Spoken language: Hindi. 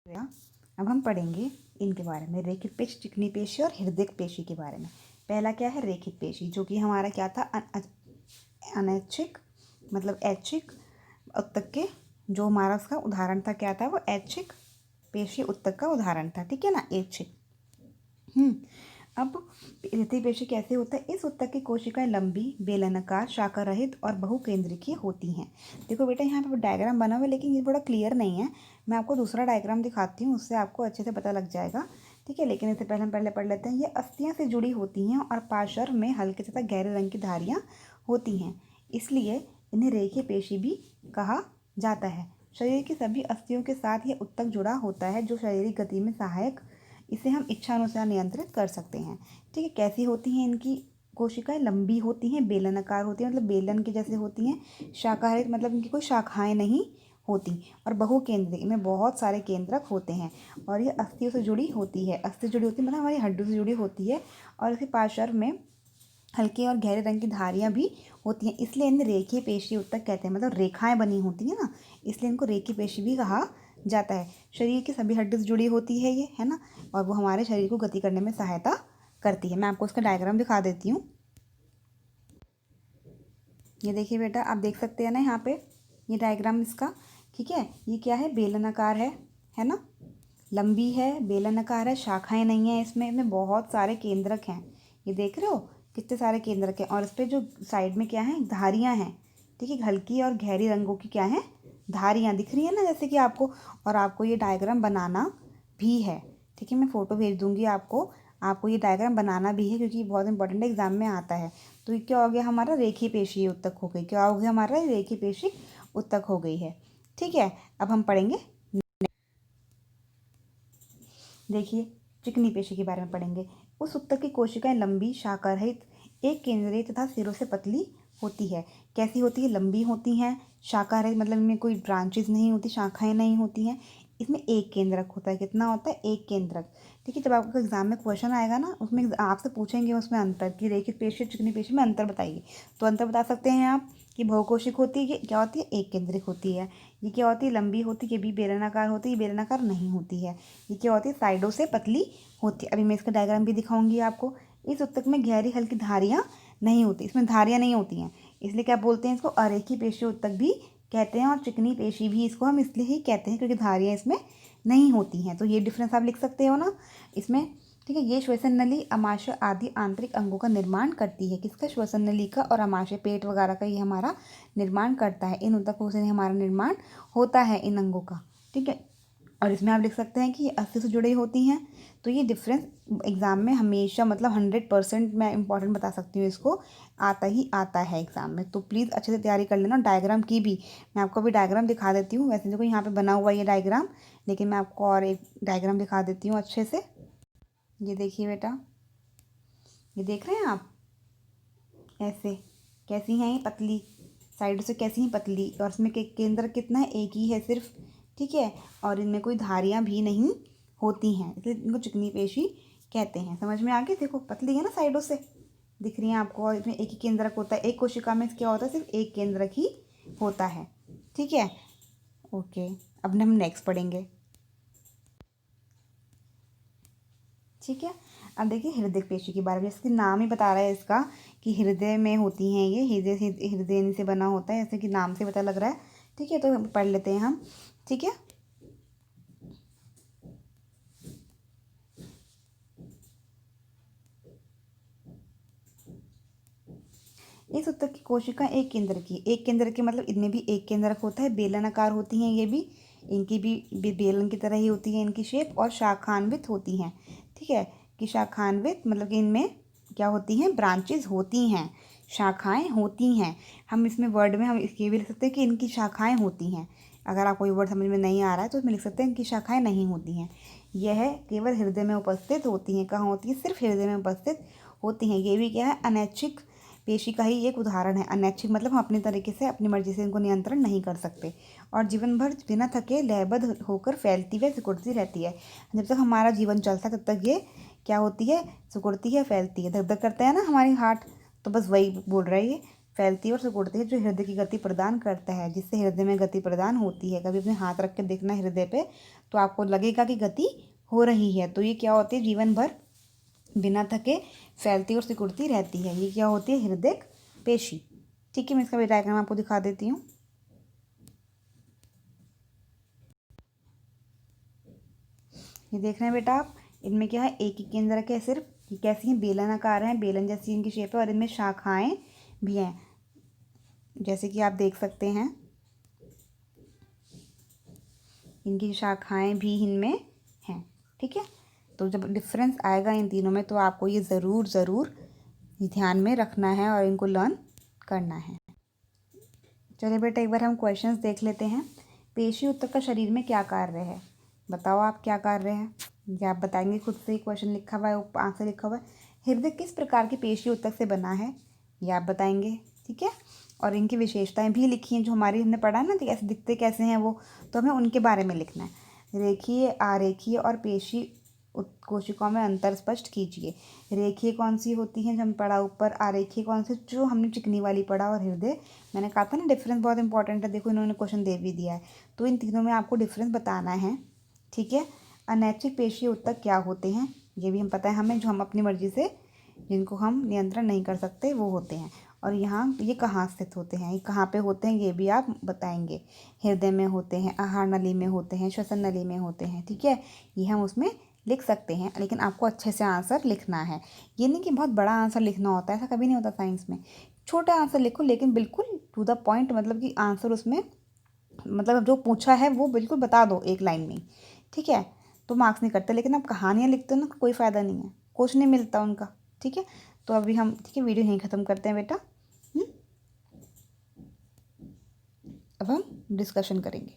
या अब हम पढ़ेंगे इनके बारे में, रेखित पेशी, चिकनी पेशी और हृदयक पेशी के बारे में। पहला क्या है, रेखित पेशी, जो कि हमारा क्या था, अनैच्छिक मतलब ऐच्छिक उत्तक के, जो हमारा उसका उदाहरण था क्या था, वो ऐच्छिक पेशी उत्तक का उदाहरण था, ठीक है ना, ऐच्छिक। अब हृदय पेशी कैसे होता है, इस उत्तक की कोशिकाएं लंबी, बेलनाकार, शाखा रहित और बहुकेंद्रिकीय होती हैं। देखो बेटा, यहाँ पे डायग्राम बना हुआ है लेकिन ये थोड़ा क्लियर नहीं है। मैं आपको दूसरा डायग्राम दिखाती हूँ, उससे आपको अच्छे से पता लग जाएगा, ठीक है। लेकिन इससे पहले हम पढ़ लेते हैं। ये अस्थियां से जुड़ी होती हैं और पार्श्व में हल्के तथा गहरे रंग की धारियाँ होती हैं, इसलिए इन्हें रेखीय पेशी भी कहा जाता है। शरीर की सभी अस्थियों के साथ ये उत्तक जुड़ा होता है, जो शारीरिक गति में सहायक, इसे हम इच्छानुसार नियंत्रित कर सकते हैं, ठीक है। कैसी होती हैं इनकी कोशिकाएं, लंबी होती हैं, बेलनाकार होती हैं मतलब बेलन के जैसे होती हैं, शाखाहारी मतलब इनकी कोई शाखाएं नहीं होती, और बहुकेंद्रिक, इनमें बहुत सारे केंद्रक होते हैं, और ये अस्थियों से जुड़ी होती है। अस्थि जुड़ी होती है मतलब हमारी हड्डियों से जुड़ी होती है, और इसके पार्श्व में हल्के और गहरे रंग की धारियाँ भी होती हैं, इसलिए इन्हें रेखीय पेशी उत्तक कहते हैं। मतलब रेखाएं बनी होती हैं ना, इसलिए इनको रेखीय पेशी भी कहा जाता है। शरीर की सभी हड्डी से जुड़ी होती है ये, है ना, और वो हमारे शरीर को गति करने में सहायता करती है। मैं आपको उसका डायग्राम दिखा देती हूँ। ये देखिए बेटा, आप देख सकते हैं ना यहाँ पे, ये डायग्राम इसका, ठीक है। ये क्या है, बेलनाकार है ना, लंबी है, बेलनाकार है, शाखाएं नहीं है इसमें बहुत सारे केंद्रक हैं। ये देख रहे हो कितने सारे केंद्रक हैं, और इस पर जो साइड में क्या है, धारियाँ हैं, ठीक है। हल्की और गहरी रंगों की क्या है, धारियाँ दिख रही है ना, जैसे कि आपको, और आपको ये डायग्राम बनाना भी है, ठीक है। मैं फ़ोटो भेज दूंगी आपको, आपको ये डायग्राम बनाना भी है क्योंकि बहुत इंपॉर्टेंट एग्जाम में आता है। तो ये क्या हो गया हमारा, रेखीय पेशी उत्तक हो गई, क्या हो गया हमारा, रेखीय पेशी उत्तक हो गई है, ठीक है। अब हम पढ़ेंगे, देखिए चिकनी पेशी के बारे में पढ़ेंगे। उस उत्तक की कोशिकाएं लंबी, शाखा रहित, एक केंद्रीय तथा सिरों से पतली होती है। कैसी होती है, लंबी होती हैं, शाखा रहित मतलब इनमें कोई ब्रांचेस नहीं होती, शाखाएं नहीं होती हैं। इसमें एक केंद्रक होता है, कितना होता है, एक केंद्रक, ठीक है। जब आपको एग्जाम में क्वेश्चन आएगा ना, उसमें आपसे पूछेंगे उसमें अंतर, कि रेखित पेशी चिकनी पेशी में अंतर बताइए, तो अंतर बता सकते हैं आप कि बहुकोशिक होती है, क्या होती है, एक केंद्रिक होती है। ये क्या होती है, लंबी होती है, ये भी बेलनाकार होती है, ये बेलनाकार नहीं होती है। ये क्या होती है, साइडों से पतली होती है। अभी मैं इसका डायग्राम भी दिखाऊंगी आपको। इस उत्तक में गहरी हल्की धारियाँ नहीं होती, इसमें धारियाँ नहीं होती हैं, इसलिए क्या बोलते हैं इसको, अरेखीय पेशी उत्तक भी कहते हैं, और चिकनी पेशी भी इसको हम इसलिए ही कहते हैं क्योंकि धारियाँ इसमें नहीं होती हैं। तो ये डिफरेंस आप लिख सकते हो ना इसमें, ठीक है। ये श्वसन नली, अमाशय आदि आंतरिक अंगों का निर्माण करती है। किसका, श्वसन नली का और अमाशय, पेट वगैरह का ये हमारा निर्माण करता है। इन उत्तकों से हमारा निर्माण होता है, इन अंगों का, ठीक है। और इसमें आप लिख सकते हैं कि ये अस्थि से जुड़ी होती हैं। तो ये डिफरेंस एग्ज़ाम में हमेशा, मतलब 100% मैं इंपॉर्टेंट बता सकती हूँ इसको, आता ही आता है एग्ज़ाम में। तो प्लीज़ अच्छे से तैयारी कर लेना डायग्राम की भी। मैं आपको अभी डायग्राम दिखा देती हूँ, वैसे देखो यहाँ पे बना हुआ ये डायग्राम, लेकिन मैं आपको और एक डायग्राम दिखा देती हूँ अच्छे से। ये देखिए बेटा, ये देख रहे हैं आप, ऐसे कैसी हैं ये, पतली, साइड से कैसी हैं, पतली, और इसमें केंद्र कितना है, एक ही है सिर्फ, ठीक है। और इनमें कोई धारियाँ भी नहीं होती हैं, इसलिए इनको चिकनी पेशी कहते हैं। समझ में आ गई, देखो पतली है ना, साइडों से दिख रही हैं आपको, और इसमें एक ही केंद्रक होता है, एक कोशिका में क्या होता है, सिर्फ एक केंद्रक ही होता है, ठीक है। ओके, अब हम नेक्स्ट पढ़ेंगे, ठीक है। अब देखिए हृदय पेशी के बारे में, इसके नाम ही बता रहा है इसका कि हृदय में होती हैं ये, हृदय से, हृदय से बना होता है, जैसे कि नाम से पता लग रहा है, ठीक है। तो पढ़ लेते हैं हम, ठीक है। इस उत्तक की कोशिका एक केंद्र की मतलब इनमें भी एक केंद्रक होता है, बेलनाकार होती हैं ये भी, इनकी भी बेलन की तरह ही होती है इनकी शेप, और शाखान्वित होती हैं, ठीक है। कि शाखान्वित मतलब कि इनमें क्या होती हैं, ब्रांचेज होती हैं, शाखाएं होती हैं। हम इसमें वर्ड में हम ये भी लिख सकते हैं कि इनकी शाखाएं होती हैं। अगर आपको ये वर्ड समझ में नहीं आ रहा है तो इसमें लिख सकते हैं इनकी शाखाएं नहीं होती हैं। यह केवल हृदय में उपस्थित होती हैं, कहाँ होती है, सिर्फ हृदय में उपस्थित होती हैं। ये भी क्या है, अनैच्छिक पेशी का ही एक उदाहरण है। अनैच्छिक मतलब हम अपने तरीके से, अपनी मर्जी से इनको नियंत्रण नहीं कर सकते, और जीवन भर बिना थके लयबद्ध होकर फैलती व सिकुड़ती रहती है। जब तक हमारा जीवन चलता है तब तक ये क्या होती है, सिकुड़ती है, फैलती है। धक धक करता है ना हमारी हार्ट, तो बस वही बोल रहा है ये, फैलती है और सिकुड़ती है, जो हृदय की गति प्रदान करता है, जिससे हृदय में गति प्रदान होती है। कभी अपने हाथ रख के देखना हृदय पे, तो आपको लगेगा कि गति हो रही है। तो ये क्या होती है, जीवन भर बिना थके फैलती और सिकुड़ती रहती है। ये क्या होती है, हृदय पेशी। ठीक है, मैं इसका भी डायग्राम आपको दिखा देती हूँ। ये देख रहे हैं बेटा आप, इनमें क्या है, एक ही केंद्रक है सिर्फ। ये कैसी हैं, बेलनाकार हैं, बेलन जैसी इनकी शेप है, और इनमें शाखाएं भी हैं, जैसे कि आप देख सकते हैं इनकी शाखाएं भी इनमें हैं। ठीक है, तो जब डिफरेंस आएगा इन तीनों में तो आपको ये ज़रूर ज़रूर ध्यान में रखना है और इनको लर्न करना है। चलिए बेटा, एक बार हम क्वेश्चंस देख लेते हैं। पेशी ऊतक का शरीर में क्या कार्य है, बताओ आप क्या कार्य है। ये आप बताएंगे खुद से ही, क्वेश्चन लिखा हुआ है, आंसर लिखा हुआ है। हृदय किस प्रकार की पेशी ऊतक से बना है, ये आप बताएंगे। ठीक है, और इनकी विशेषताएं भी लिखी हैं, जो हमारी हमने पढ़ा ना कि ऐसे दिखते कैसे हैं वो, तो हमें उनके बारे में लिखना है। रेखीय, आरेखीय और पेशी कोशिकाओं में अंतर स्पष्ट कीजिए। रेखीय कौन सी होती है, जो हम पढ़ा ऊपर, आरेखीय कौन सी, जो हमने चिकनी वाली पढ़ा, और हृदय, मैंने कहा था ना डिफरेंस बहुत इंपॉर्टेंट है। देखो इन्होंने क्वेश्चन दे भी दिया है, तो इन तीनों में आपको डिफरेंस बताना है। ठीक है, अनैच्छिक पेशी ऊतक क्या होते हैं, ये भी हम पता है हमें, जो हम अपनी मर्जी से, जिनको हम नियंत्रण नहीं कर सकते, वो होते हैं। और यहाँ ये कहाँ स्थित होते हैं, ये कहाँ पे होते हैं, ये भी आप बताएंगे। हृदय में होते हैं, आहार नली में होते हैं, श्वसन नली में होते हैं। ठीक है, ये हम उसमें लिख सकते हैं, लेकिन आपको अच्छे से आंसर लिखना है। ये नहीं कि बहुत बड़ा आंसर लिखना होता है, ऐसा कभी नहीं होता साइंस में। छोटा आंसर लिखो, लेकिन बिल्कुल टू द पॉइंट, मतलब कि आंसर उसमें, मतलब जो पूछा है वो बिल्कुल बता दो एक लाइन में। ठीक है, तो मार्क्स नहीं करते, लेकिन आप कहानियाँ लिखते हो ना, कोई फ़ायदा नहीं है, कुछ नहीं मिलता उनका। ठीक है, तो अभी हम, ठीक है, वीडियो यहीं ख़त्म करते हैं बेटा। अब हम डिस्कशन करेंगे।